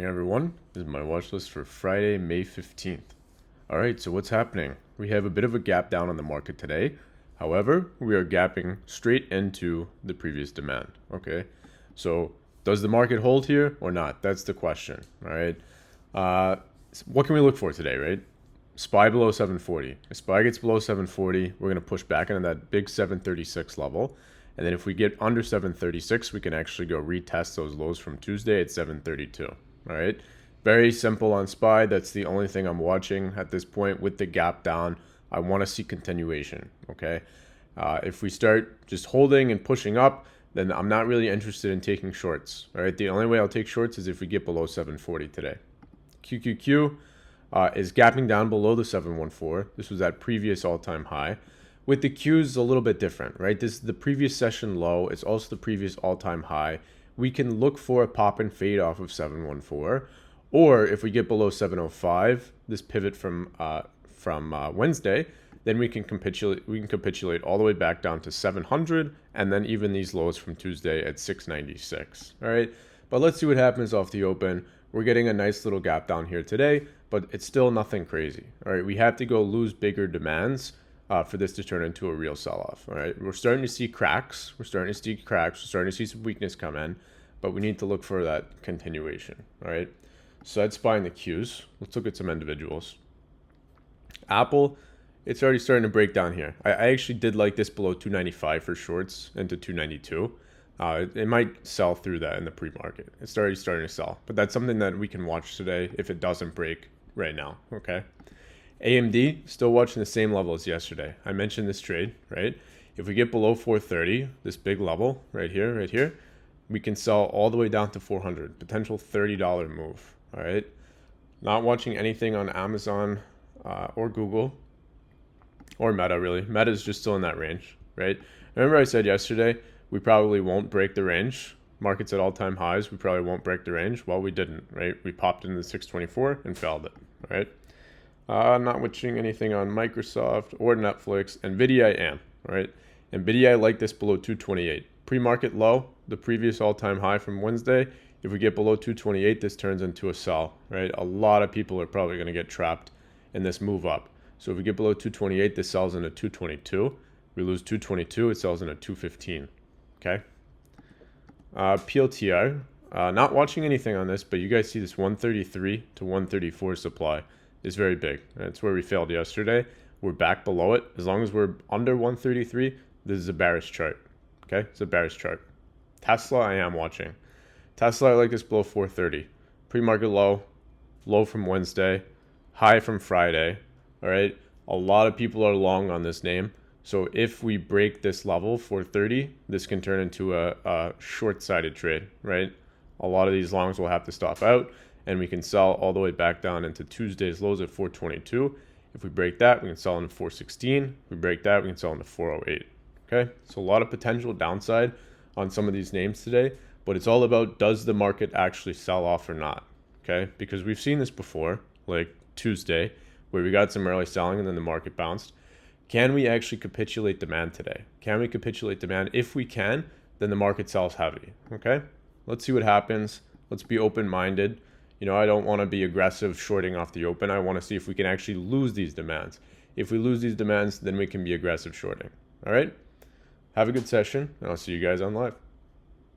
Hey everyone, this is my watch list for Friday, May 15th. Alright, so what's happening? We have a bit of a gap down on the market today. However, we are gapping straight into the previous demand. Okay, so does the market hold here or not? That's the question. Alright, what can we look for today, right? SPY below 740. If SPY gets below 740, we're going to push back into that big 736 level. And then if we get under 736, we can actually go retest those lows from Tuesday at 732. All right, very simple on SPY. That's the only thing I'm watching at this point with the gap down. I want to see continuation. Okay, if we start just holding and pushing up, then I'm not really interested in taking shorts. All right, the only way I'll take shorts is if we get below 740 today. QQQ is gapping down below the 714. This was that previous all-time high. With the Qs, a little bit different, right? This is the previous session low. It's also the previous all-time high. We can look for a pop and fade off of 714, or if we get below 705, this pivot from Wednesday, then we can capitulate. We can capitulate all the way back down to 700, and then even these lows from Tuesday at 696. All right, but let's see what happens off the open. We're getting a nice little gap down here today, but it's still nothing crazy. All right, we have to go lose bigger demands for this to turn into a real sell-off. All right, we're starting to see cracks. We're starting to see some weakness come in, but we need to look for that continuation. All right, so that's buying the Qs. Let's look at some individuals. Apple, it's already starting to break down here. I actually did like this below 295 for shorts into 292. It might sell through that in the pre-market. It's already starting to sell, but that's something that we can watch today if it doesn't break right now. Okay. AMD, still watching the same level as yesterday. I mentioned this trade, right? If we get below 430, this big level right here, we can sell all the way down to 400, potential $30 move, all right? Not watching anything on Amazon or Google or Meta, really. Meta is just still in that range, right? Remember I said yesterday, we probably won't break the range. Markets at all-time highs, we probably won't break the range. Well, we didn't, right? We popped into the 624 and failed it, all right? Not watching anything on Microsoft or Netflix. NVIDIA, I am, right? NVIDIA, I like this below 228. Pre-market low, the previous all-time high from Wednesday. If we get below 228, this turns into a sell, right? A lot of people are probably going to get trapped in this move up. So if we get below 228, this sells into 222. We lose 222, it sells into 215, okay? PLTR, not watching anything on this, but you guys see this 133 to 134 supply is very big. That's where we failed yesterday. We're back below it. As long as we're under 133, this is a bearish chart. Okay, it's a bearish chart. Tesla, I am watching. Tesla, I like this below 430. Pre-market low, low from Wednesday, high from Friday. All right, a lot of people are long on this name. So if we break this level, 430, this can turn into a short-sided trade, right? A lot of these longs will have to stop out, and we can sell all the way back down into Tuesday's lows at 422. If we break that, we can sell into 416. If we break that, we can sell into 408. Okay, so a lot of potential downside on some of these names today, but it's all about, does the market actually sell off or not? Okay, because we've seen this before, like Tuesday, where we got some early selling and then the market bounced. Can we actually capitulate demand today? Can we capitulate demand? If we can, then the market sells heavy. Okay, let's see what happens. Let's be open-minded. You know, I don't want to be aggressive shorting off the open. I want to see if we can actually lose these demands. If we lose these demands, then we can be aggressive shorting. All right? Have a good session, and I'll see you guys on live.